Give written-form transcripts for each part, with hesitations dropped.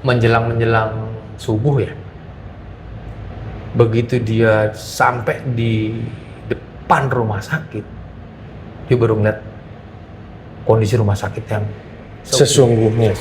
menjelang subuh ya. Begitu dia sampai di depan rumah sakit, dia baru ngeliat kondisi rumah sakit yang Sesungguhnya.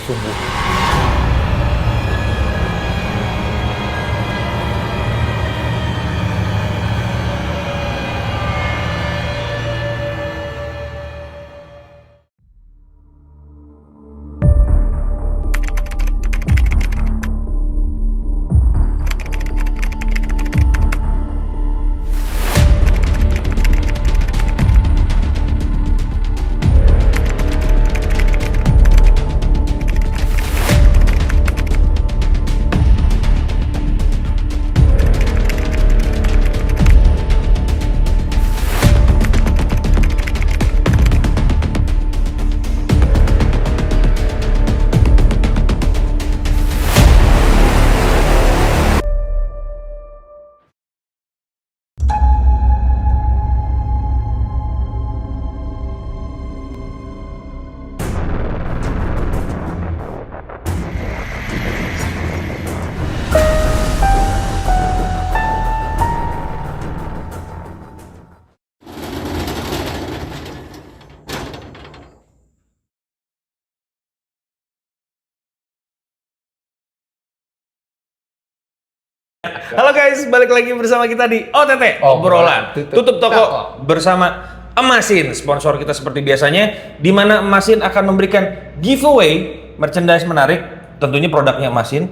Halo guys, balik lagi bersama kita di OTT, obrolan tutup toko bersama Emasin, sponsor kita seperti biasanya, di mana Emasin akan memberikan giveaway merchandise menarik, tentunya produknya Emasin,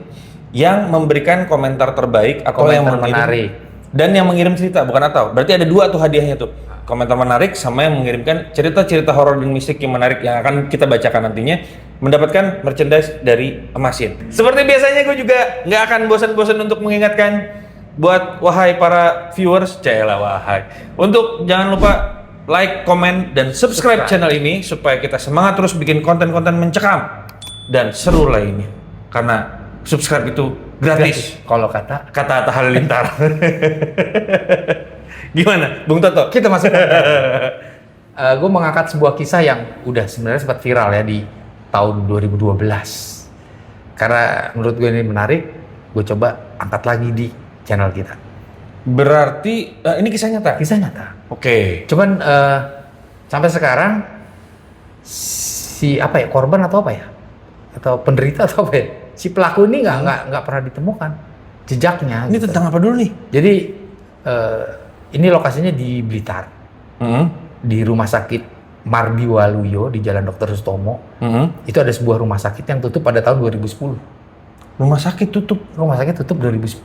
yang memberikan komentar terbaik atau yang menarik dan yang mengirim cerita, bukan atau. Berarti ada dua tuh hadiahnya tuh. Komentar menarik sama yang mengirimkan cerita-cerita horor dan mistik yang menarik yang akan kita bacakan nantinya, mendapatkan merchandise dari Emasin. Seperti biasanya gue juga nggak akan bosan-bosan untuk mengingatkan buat wahai para viewers, untuk jangan lupa like, komen, dan subscribe channel ini supaya kita semangat terus bikin konten-konten mencekam dan seru lainnya. Karena subscribe itu gratis. Kalau kata Atta Halilintar. Gimana, Bung Toto? kita masuk. Gue mengangkat sebuah kisah yang udah sebenarnya sempat viral ya di tahun 2012. Karena menurut gue ini menarik, gue coba angkat lagi di channel kita. Berarti ini kisah nyata? Kisah nyata. Oke. Cuman sampai sekarang si korban atau apa ya? Atau penderita atau apa ya? Si pelaku ini nggak pernah ditemukan jejaknya. Ini gitu. Tentang apa dulu nih? Jadi ini lokasinya di Blitar, di rumah sakit Mardi Waluyo di Jalan Dr. Sutomo. Itu ada sebuah rumah sakit yang tutup pada tahun 2010. Rumah sakit tutup? Rumah sakit tutup 2010.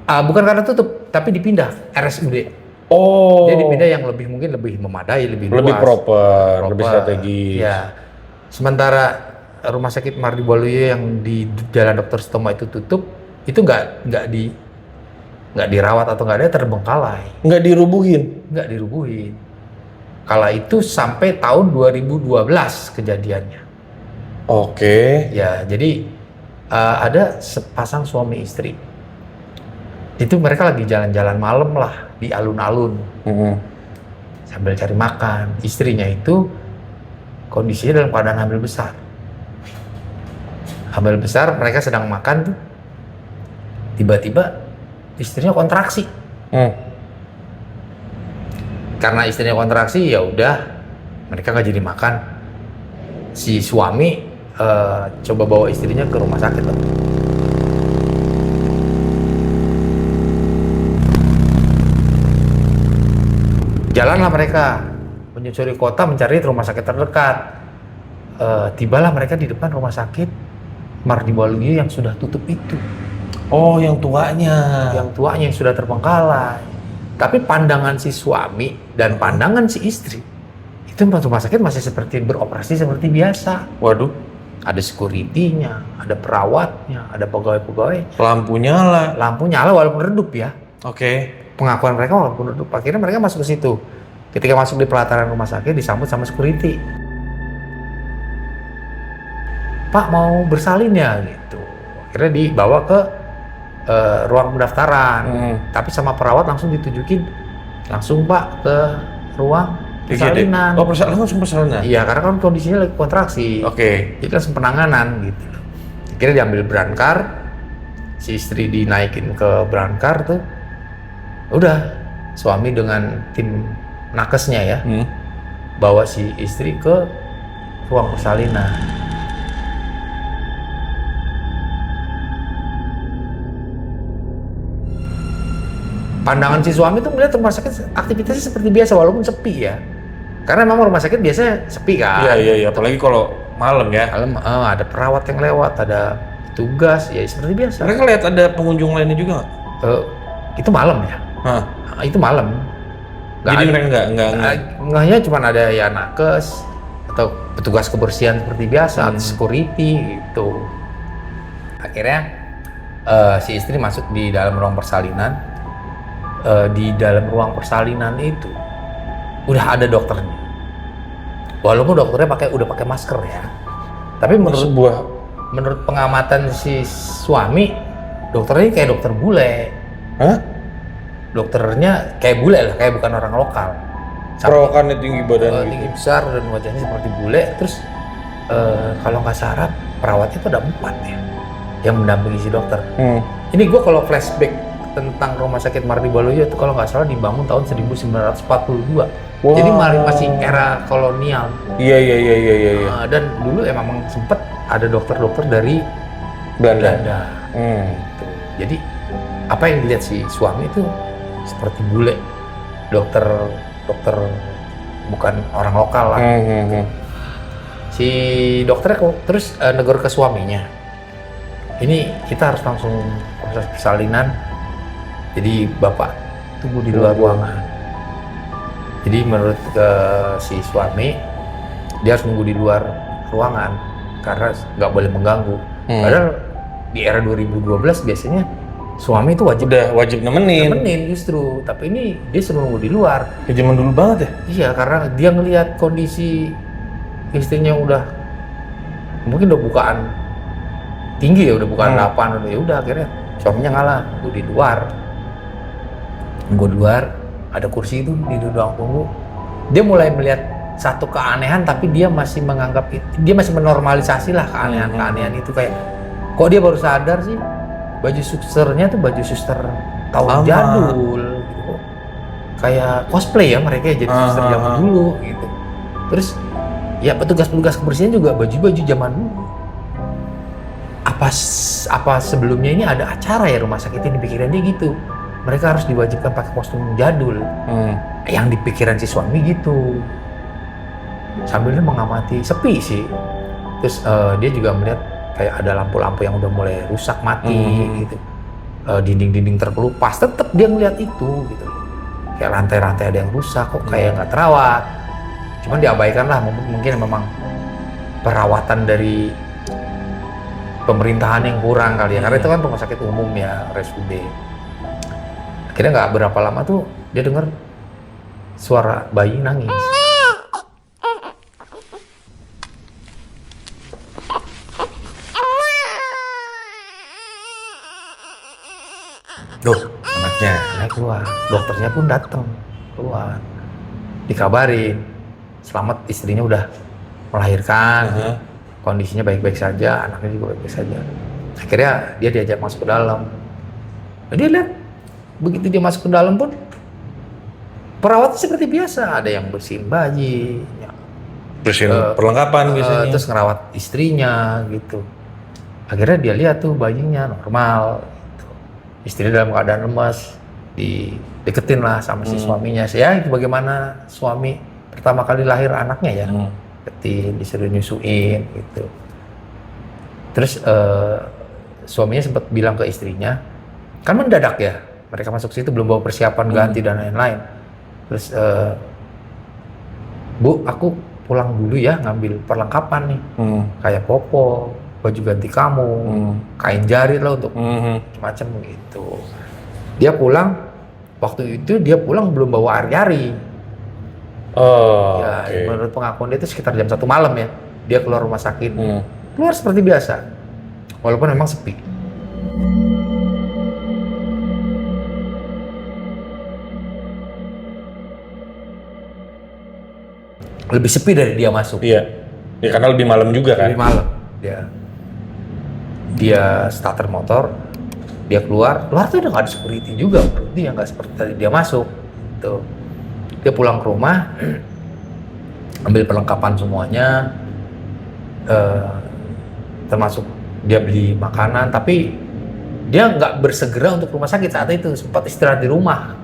Bukan karena tutup, tapi dipindah RSUD. Oh. Jadi dipindah yang mungkin lebih memadai, lebih luas. Lebih proper, lebih strategis. Ya. Sementara rumah sakit Mardi Waluyo yang di Jalan Dr. Sutomo itu tutup, itu nggak dirawat atau nggak ada, terbengkalai. Nggak dirubuhin. Kala itu sampai tahun 2012 kejadiannya. Oke. Ya, jadi ada sepasang suami istri. Itu mereka lagi jalan-jalan malam lah di alun-alun. Sambil cari makan. Istrinya itu kondisinya dalam keadaan hamil besar. Hamil besar, mereka sedang makan tuh. Tiba-tiba istrinya kontraksi. Karena istrinya kontraksi, ya udah mereka nggak jadi makan. Si suami coba bawa istrinya ke rumah sakit. Jalanlah mereka menyusuri kota mencari rumah sakit terdekat. Tibalah mereka di depan rumah sakit Mardi Waluyo yang sudah tutup itu. Oh, yang tuanya. Yang tuanya yang sudah terbengkalai. Tapi pandangan si suami dan pandangan si istri, itu rumah sakit masih seperti beroperasi seperti biasa. Waduh. Ada security-nya, ada perawatnya, ada pegawai-pegawai. Lampu nyala. Lampu nyala walaupun redup ya. Oke. Pengakuan mereka walaupun redup. Akhirnya mereka masuk ke situ. Ketika masuk di pelataran rumah sakit, disambut sama security. Pak, mau bersalin ya? Gitu. Akhirnya dibawa ke ruang pendaftaran, tapi sama perawat langsung ditujukin langsung Pak ke ruang persalinan. Langsung persalinan? Iya, karena kan kondisinya lagi kontraksi. Oke. Jadi langsung penanganan gitu. Akhirnya diambil berangkar, si istri dinaikin ke berangkar tuh. Udah, suami dengan tim nakesnya ya, bawa si istri ke ruang persalinan. Pandangan si suami tuh melihat rumah sakit aktivitasnya seperti biasa walaupun sepi ya. Karena memang rumah sakit biasanya sepi kan. Iya, apalagi kalau malam ya. Malam ada perawat yang lewat, ada tugas, ya seperti biasa. Mereka lihat ada pengunjung lainnya juga nggak? Itu malam ya. Itu malam. Jadi mereka nggak hanya cuma ada ya nakes atau petugas kebersihan seperti biasa, security gitu. Akhirnya si istri masuk di dalam ruang persalinan. Di dalam ruang persalinan itu udah ada dokternya. Walaupun dokternya udah pakai masker ya. Tapi menurut pengamatan si suami, dokternya kayak dokter bule. Dokternya kayak bule lah, kayak bukan orang lokal. Perawakannya tinggi badan tinggi besar dan wajahnya seperti bule. Terus kalau nggak salah perawatnya itu ada 4 ya yang mendampingi si dokter. Ini gue kalau flashback tentang Rumah Sakit Mardi Waluyo itu kalau nggak salah dibangun tahun 1942. Wow. Jadi masih era kolonial. Iya. Dan dulu emang sempet ada dokter-dokter dari Belanda. Gitu. Jadi apa yang dilihat si suami itu seperti bule, dokter bukan orang lokal lah. Si dokternya terus negur ke suaminya. Ini kita harus langsung proses persalinan. Jadi bapak tunggu di luar ruangan. Jadi menurut si suami, dia harus nunggu di luar ruangan karena nggak boleh mengganggu. Padahal di era 2012 biasanya suami itu wajib nemenin justru. Tapi ini dia suruh nunggu di luar. Kayak zaman dulu banget ya? Iya, karena dia ngelihat kondisi istrinya udah mungkin udah bukaan tinggi ya, udah bukaan 8, ya udah akhirnya suaminya ngalah, nunggu di luar. Nunggu di luar, ada kursi itu di ruang tunggu. Dia mulai melihat satu keanehan, tapi dia masih menganggap dia masih menormalisasi lah keanehan itu. Kayak kok dia baru sadar sih baju susternya tuh baju suster tahun jadul gitu. Kayak cosplay ya mereka jadi suster zaman dulu gitu. Terus ya petugas kebersihan juga baju-baju zaman dulu. Apa sebelumnya ini ada acara ya rumah sakit ini, pikiran dia gitu. Mereka harus diwajibkan pakai kostum jadul. Yang di pikiran si suami gitu. Sambil dia mengamati, sepi sih. Terus dia juga melihat kayak ada lampu-lampu yang udah mulai rusak, mati gitu. Dinding-dinding terkelupas, tetap dia ngeliat itu gitu. Kayak rantai-rantai ada yang rusak, kok kayak nggak terawat. Cuman diabaikan lah, mungkin memang perawatan dari pemerintahan yang kurang kali ya. Karena itu kan rumah sakit umum ya, RSUD. Akhirnya nggak berapa lama tuh dia dengar suara bayi nangis. Duh, anaknya keluar. Dokternya pun datang keluar. Dikabarin, selamat istrinya udah melahirkan. Kondisinya baik-baik saja, anaknya juga baik-baik saja. Akhirnya dia diajak masuk ke dalam. Nah, dia lihat begitu dia masuk ke dalam pun perawatnya seperti biasa, ada yang bersihin bayi, bersihin perlengkapan biasanya, terus ngerawat istrinya gitu. Akhirnya dia lihat tuh bayinya normal, gitu. Istrinya dalam keadaan lemas, dideketin lah sama si suaminya. Ya itu bagaimana suami pertama kali lahir anaknya ya, deketin, disuruh nyusuin gitu. Terus suaminya sempat bilang ke istrinya, kan mendadak ya. Mereka masuk situ belum bawa persiapan ganti dan lain-lain. Terus, Bu, aku pulang dulu ya ngambil perlengkapan nih. Kayak popo, baju ganti kamu, kain jarit lah untuk macam gitu. Dia pulang, waktu itu dia pulang belum bawa ari-ari. Menurut pengakuan dia itu sekitar jam 1 malam ya. Dia keluar rumah sakit. Keluar seperti biasa. Walaupun memang sepi. Lebih sepi dari dia masuk. Iya. Ya karena lebih malam juga kan. Lebih malam. Dia dia starter motor, dia keluar tuh udah nggak ada security juga, dia nggak seperti tadi dia masuk. Tuh, dia pulang ke rumah, ambil perlengkapan semuanya, termasuk dia beli makanan, tapi dia nggak bersegera untuk rumah sakit saat itu, sempat istirahat di rumah.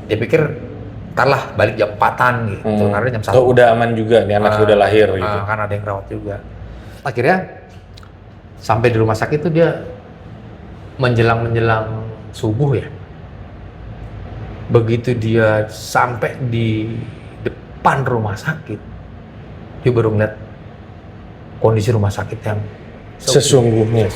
Dia pikir ntar lah balik jam 4-an gitu, karena jam 1. Oh, udah aman juga nih, anaknya udah lahir gitu. Karena ada yang rawat juga. Akhirnya sampai di rumah sakit tuh dia menjelang subuh ya. Begitu dia sampai di depan rumah sakit, dia baru ngeliat kondisi rumah sakit yang sesungguhnya.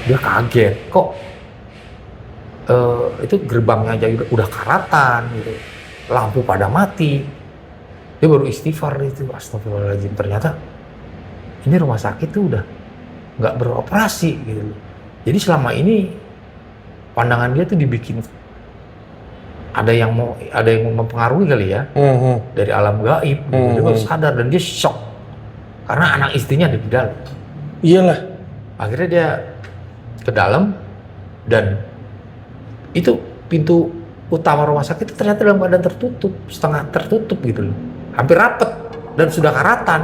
Dia kaget, kok itu gerbangnya aja udah karatan gitu, lampu pada mati. Dia baru istighfar itu, astagfirullahaladzim, ternyata ini rumah sakit tuh udah nggak beroperasi gitu. Jadi selama ini pandangan dia tuh dibikin ada yang mempengaruhi kali ya, dari alam gaib gitu. Dia baru sadar dan dia shock karena anak istrinya ada di dalam. Iyalah. Akhirnya dia ke dalam dan itu pintu utama rumah sakit itu ternyata dalam keadaan tertutup, setengah tertutup gitu loh, hampir rapet dan sudah karatan.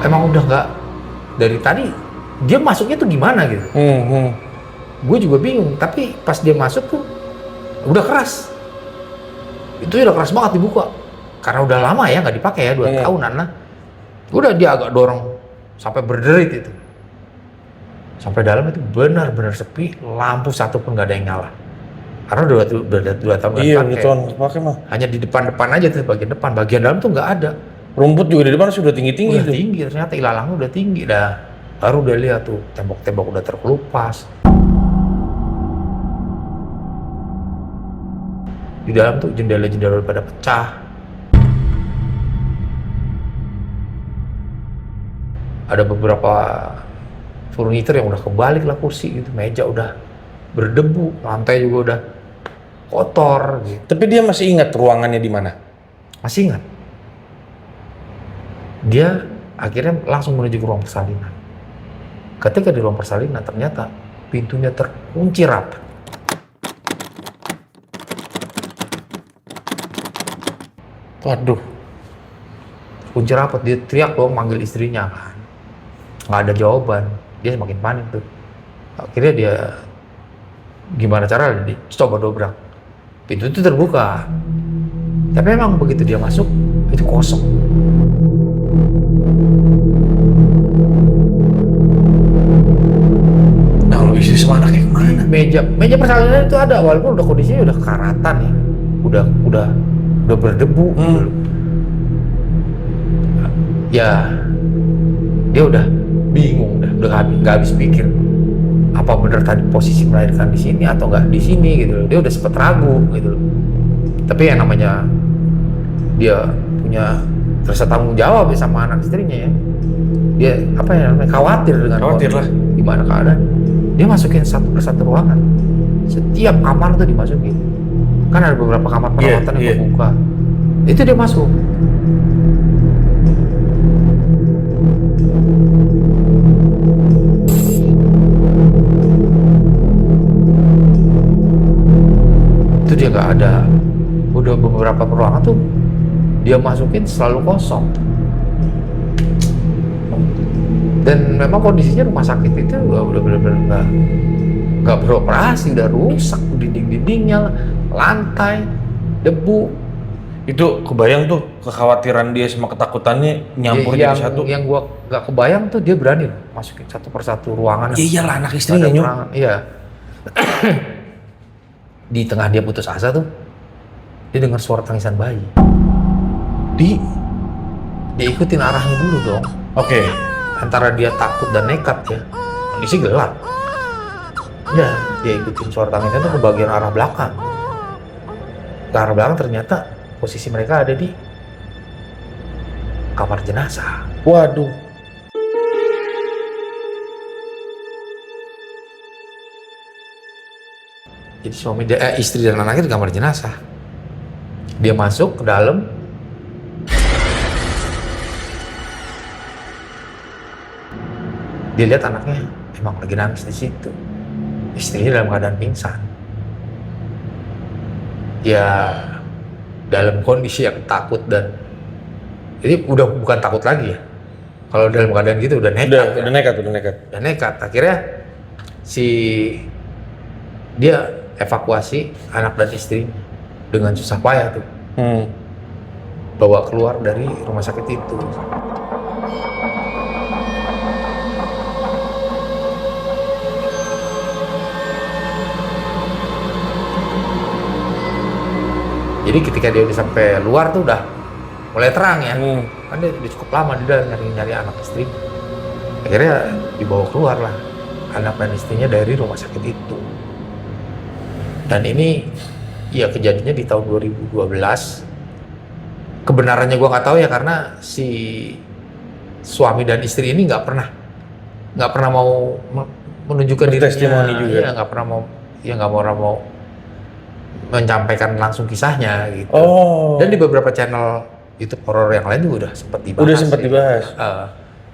Emang udah nggak, dari tadi dia masuknya tuh gimana gitu. Gue juga bingung, tapi pas dia masuk tuh udah keras. Itu udah keras banget dibuka. Karena udah lama ya nggak dipakai ya, 2 tahunan lah. Udah dia agak dorong sampai berderit itu. Sampai dalam itu benar-benar sepi, lampu satu pun nggak ada yang nyala. Karena udah 2 tahun nggak dipakai. Iya, 2 tahun nggak pakai mah. Hanya di depan aja tuh, bagian depan. Bagian dalam tuh nggak ada. Rumput juga di depan sudah tinggi-tinggi. Udah tinggi, ternyata ilalangnya udah tinggi dah. Baru udah lihat tuh, tembok-tembok udah terkelupas. Di dalam tuh jendela-jendela udah pada pecah. Ada beberapa furniture yang udah kebalik lah, kursi gitu, meja udah berdebu, lantai juga udah kotor gitu. Tapi dia masih ingat ruangannya di mana? Masih ingat. Dia akhirnya langsung menuju ke ruang persalinan. Ketika di ruang persalinan ternyata pintunya terkunci rapat. Waduh. Kunci rapat, dia teriak dong manggil istrinya kan. Nggak ada jawaban, dia semakin panik tuh. Akhirnya dia gimana cara coba dobrak. Pintu itu terbuka. Tapi memang begitu dia masuk, itu kosong. Nah, lu istri sama anaknya kemana? Meja persalinan itu ada, walaupun udah kondisinya udah karatan ya. Udah berdebu. Ya, dia udah bingung, udah nggak habis pikir apa bener tadi posisi melahirkan di sini atau nggak di sini gitu loh. Dia udah sempet ragu gitu loh. Tapi yang namanya dia punya rasa tanggung jawab ya sama anak istrinya ya. Dia khawatir dengan gimana keadaan. Dia masukin satu persatu ruangan. Setiap kamar tuh dimasukin. Kan ada beberapa kamar perawatan yang terbuka. Itu dia masuk. Itu dia nggak ada. Udah beberapa ruangan tuh dia masukin selalu kosong. Dan memang kondisinya rumah sakit itu udah benar-benar nggak beroperasi, udah rusak dinding-dindingnya, lantai, debu. Itu kebayang tuh kekhawatiran dia sama ketakutannya nyampur jadi satu. Yang gua nggak kebayang tuh dia berani masukin satu persatu ruangan. Iyalah, anak istrinya nyok. Iya. Di tengah dia putus asa tuh, dia dengar suara tangisan bayi. Dia ikutin arahnya dulu dong. Oke. Antara dia takut dan nekat ya. Kondisi gelap. Ya, dia ikutin suara tangisan tuh ke bagian arah belakang. Ke arah belakang ternyata posisi mereka ada di kamar jenazah. Waduh. Jadi istri dan anaknya di kamar jenazah. Dia masuk ke dalam. Dia lihat anaknya emang lagi nangis di situ. Istrinya dalam keadaan pingsan. Ya dalam kondisi yang takut dan jadi udah bukan takut lagi ya. Kalau dalam keadaan gitu udah nekat. Udah nekat. Akhirnya dia evakuasi anak dan istri dengan susah payah tuh. Bawa keluar dari rumah sakit itu. Jadi ketika dia udah sampai luar tuh udah mulai terang ya. Kan dia udah cukup lama di dalam nyari anak istri. Akhirnya dibawa keluar lah anak dan istrinya dari rumah sakit itu. Dan ini ya kejadiannya di tahun 2012. Kebenarannya gua nggak tahu ya karena si suami dan istri ini nggak pernah mau menunjukkan dirinya. Testimoni juga. Iya, nggak pernah mau menyampaikan langsung kisahnya gitu. Dan di beberapa channel YouTube horor yang lain juga udah sempat dibahas.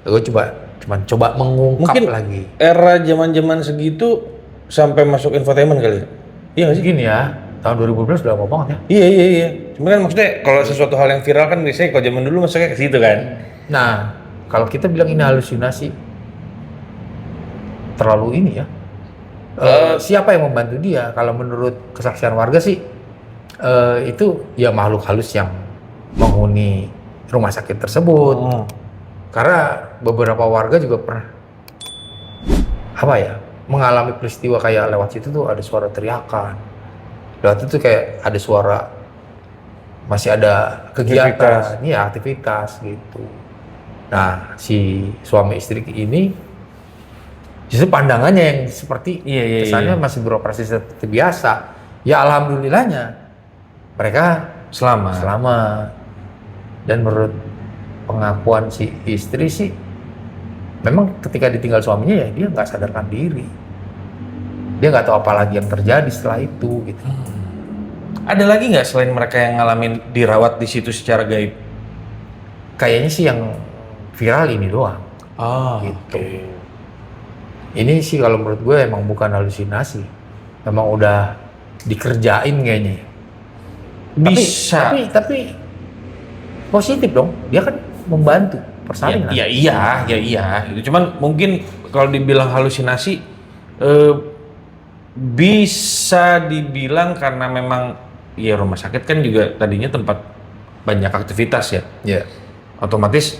Gue coba mengungkap mungkin lagi. Era zaman segitu sampai masuk infotainment kali ya? Iya nggak sih? Gini ya, tahun 2012 udah lama banget ya. Iya. Cuma kan maksudnya kalau sesuatu hal yang viral kan biasanya kalau zaman dulu masuknya ke situ kan. Nah, kalau kita bilang ini halusinasi, terlalu ini ya. Siapa yang membantu dia? Kalau menurut kesaksian warga sih, itu ya makhluk halus yang menghuni rumah sakit tersebut. Karena beberapa warga juga pernah mengalami peristiwa kayak lewat situ tuh ada suara teriakan. Lewat itu kayak ada suara masih ada kegiatan, aktivitas gitu. Nah, si suami istri ini justru pandangannya yang seperti kesannya masih beroperasi seperti biasa. Ya alhamdulillahnya mereka selamat. Dan menurut pengakuan si istri sih, memang ketika ditinggal suaminya ya dia nggak sadarkan diri. Dia nggak tahu apa lagi yang terjadi setelah itu gitu. Ada lagi nggak selain mereka yang ngalamin dirawat di situ secara gaib? Kayaknya sih yang viral ini doang. Gitu. Ini sih kalau menurut gue emang bukan halusinasi. Memang udah dikerjain kayaknya. Bisa. Tapi positif dong. Dia kan membantu persalinan. Iya. Itu cuman mungkin kalau dibilang halusinasi bisa dibilang karena memang ya rumah sakit kan juga tadinya tempat banyak aktivitas ya. Iya. Otomatis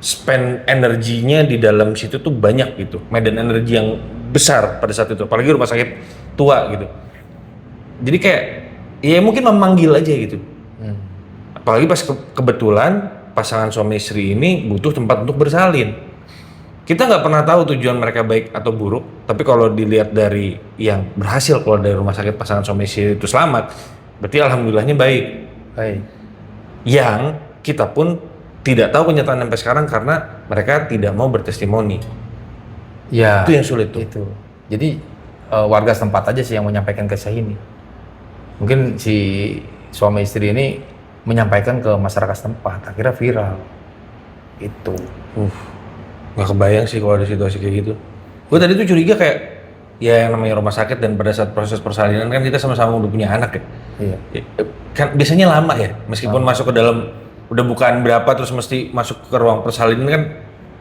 spend energinya di dalam situ tuh banyak gitu. Medan energi yang besar pada saat itu. Apalagi rumah sakit tua gitu. Jadi kayak ya mungkin memanggil aja gitu. Apalagi pas kebetulan pasangan suami istri ini butuh tempat untuk bersalin. Kita nggak pernah tahu tujuan mereka baik atau buruk, tapi kalau dilihat dari yang berhasil keluar dari rumah sakit pasangan suami istri itu selamat, berarti alhamdulillahnya baik. Yang kita pun tidak tahu kenyataan sampai sekarang karena mereka tidak mau bertestimoni. Ya, itu yang sulit tuh. Itu. Jadi warga setempat aja sih yang menyampaikan kisah ini. Mungkin si suami istri ini menyampaikan ke masyarakat setempat, akhirnya viral. Itu. Nggak kebayang sih kalau ada situasi kayak gitu. Gue tadi tuh curiga kayak ya yang namanya rumah sakit dan pada saat proses persalinan kan kita sama-sama udah punya anak ya. Iya. Kan biasanya lama ya, meskipun masuk ke dalam udah bukan berapa terus mesti masuk ke ruang persalinan kan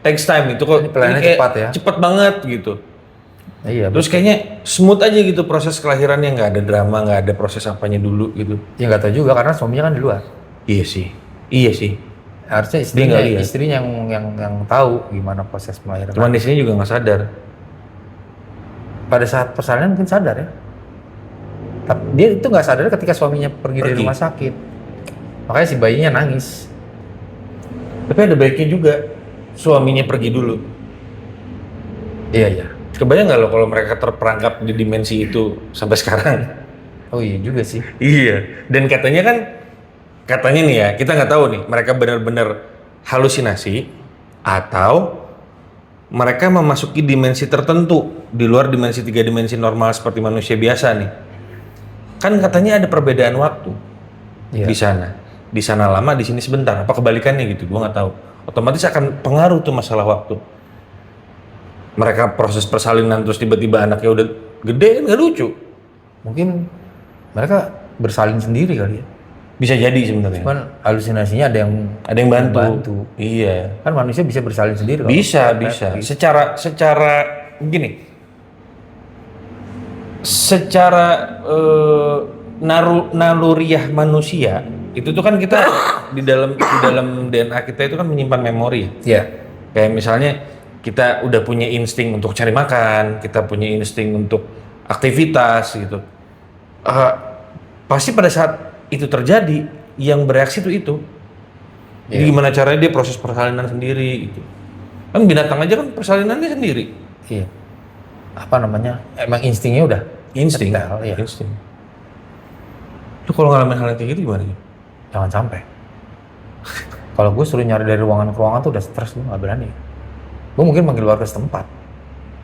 takes time itu kok. Pelayanannya cepat ya. Cepat banget gitu. Iya. Terus kayaknya smooth aja gitu proses kelahirannya, nggak ada drama, nggak ada proses apanya dulu gitu. Ya nggak tahu juga karena suaminya kan di luar. Iya sih. Harusnya istrinya yang tahu gimana proses melahirkan. Cuman di sini juga nggak sadar. Pada saat persalinan mungkin sadar ya. Tapi dia itu nggak sadar ketika suaminya pergi dari rumah sakit. Makanya si bayinya nangis. Tapi ada baiknya juga suaminya pergi dulu. Iya. Kebayang nggak lo kalau mereka terperangkap di dimensi itu sampai sekarang? Oh iya juga sih. Iya. Dan katanya kan katanya nih ya, kita nggak tahu nih mereka benar-benar halusinasi atau mereka memasuki dimensi tertentu di luar dimensi 3 dimensi normal seperti manusia biasa nih. Kan katanya ada perbedaan waktu di sana. Di sana lama, di sini sebentar. Apa kebalikannya gitu? Gua nggak tahu. Otomatis akan pengaruh tuh masalah waktu. Mereka proses persalinan terus tiba-tiba anaknya udah gede, kan nggak lucu. Mungkin mereka bersalin sendiri kali ya. Bisa jadi sebenarnya. Cuman halusinasinya ada yang bantu. Iya. Kan manusia bisa bersalin sendiri kalau Bisa. Secara gini. Secara naluriah manusia itu tuh kan kita di dalam DNA kita itu kan menyimpan memori. Iya. Kayak misalnya kita udah punya insting untuk cari makan, kita punya insting untuk aktivitas gitu. Pasti pada saat itu terjadi, yang bereaksi itu. Jadi gimana caranya dia proses persalinan sendiri gitu. Kan binatang aja kan persalinannya sendiri. Iya. Apa namanya? Emang instingnya udah Insting. Iya. Insting. Lu kalau ngalamin hal yang kayak gitu gimana? Jangan sampai. Kalau gue suruh nyari dari ruangan ke ruangan tuh udah stres, gue nggak berani. Gue mungkin manggil warga setempat.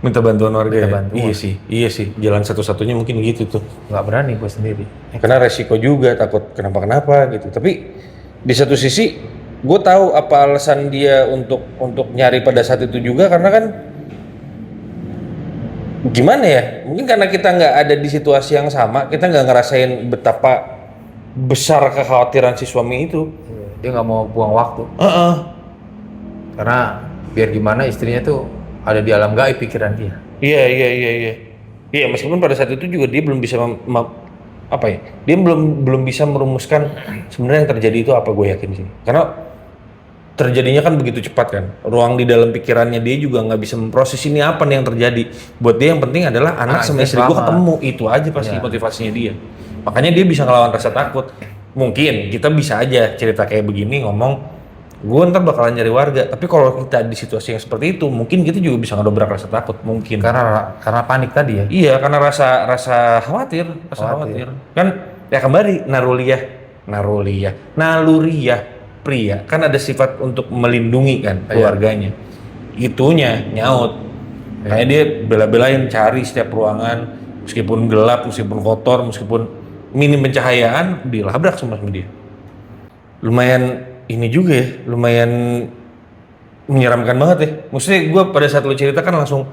Minta bantuan warga. Minta ya? bantuan. Iya sih. Jalan satu-satunya mungkin gitu tuh. Nggak berani gue sendiri. Karena resiko juga, takut kenapa-kenapa gitu. Tapi di satu sisi gue tahu apa alasan dia untuk nyari pada saat itu juga, karena kan gimana ya, mungkin karena kita nggak ada di situasi yang sama, kita nggak ngerasain betapa besar kekhawatiran si suami itu. Dia nggak mau buang waktu. Karena biar gimana istrinya tuh ada di alam gaib pikiran dia. Iya, meskipun pada saat itu juga dia belum bisa dia belum bisa merumuskan sebenarnya yang terjadi itu apa, gue yakin sih. Karena terjadinya kan begitu cepat kan. Ruang di dalam pikirannya dia juga nggak bisa memproses ini apa nih yang terjadi. Buat dia yang penting adalah anak sama istri gue ketemu. Itu aja pasti motivasinya dia. Makanya dia bisa ngelawan rasa takut. Mungkin kita bisa aja cerita kayak begini, ngomong, gue ntar bakalan nyari warga. Tapi kalau kita di situasi yang seperti itu, mungkin kita juga bisa ngedobrak rasa takut. Mungkin. Karena panik tadi ya. Iya, karena rasa khawatir. Kan ya kembali naluriah pria kan ada sifat untuk melindungi kan keluarganya. Itunya nyaut. Kayak dia bela-belain cari setiap ruangan, meskipun gelap, meskipun kotor, meskipun minim pencahayaan, dilabrak sama dia. Lumayan ini juga ya, lumayan menyeramkan banget ya. Maksudnya gue pada saat lu cerita kan langsung,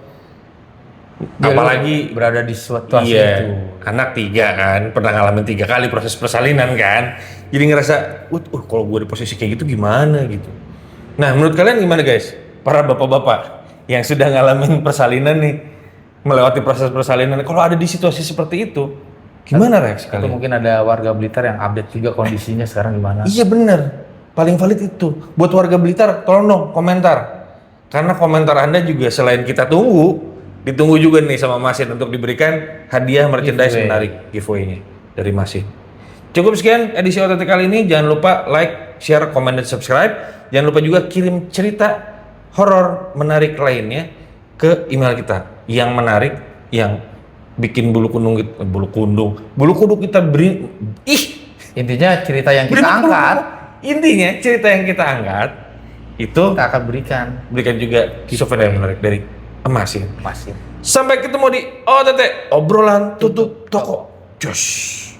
apalagi berada di situasi itu. Anak 3 kan, pernah ngalamin 3 kali proses persalinan kan. Jadi ngerasa, kalau gue di posisi kayak gitu gimana gitu. Nah, menurut kalian gimana guys? Para bapak-bapak yang sudah ngalamin persalinan nih, melewati proses persalinan, kalau ada di situasi seperti itu, gimana reaksi kalian? Atau mungkin ada warga Blitar yang update juga kondisinya sekarang gimana? Iya bener, paling valid itu. Buat warga Blitar, tolong dong komentar. Karena komentar Anda juga selain kita ditunggu juga nih sama Masin untuk diberikan hadiah merchandise menarik giveaway-nya dari Masin. Cukup sekian edisi OTT kali ini. Jangan lupa like, share, komen, dan subscribe. Jangan lupa juga kirim cerita horor menarik lainnya ke email kita. Yang menarik, yang bikin bulu kuduk kita beri. Intinya cerita yang kita angkat. Intinya cerita yang kita angkat itu kita akan berikan juga souvenir yang menarik dari Masin. Masin. Sampai ketemu di OTT, obrolan tutup toko. Josh.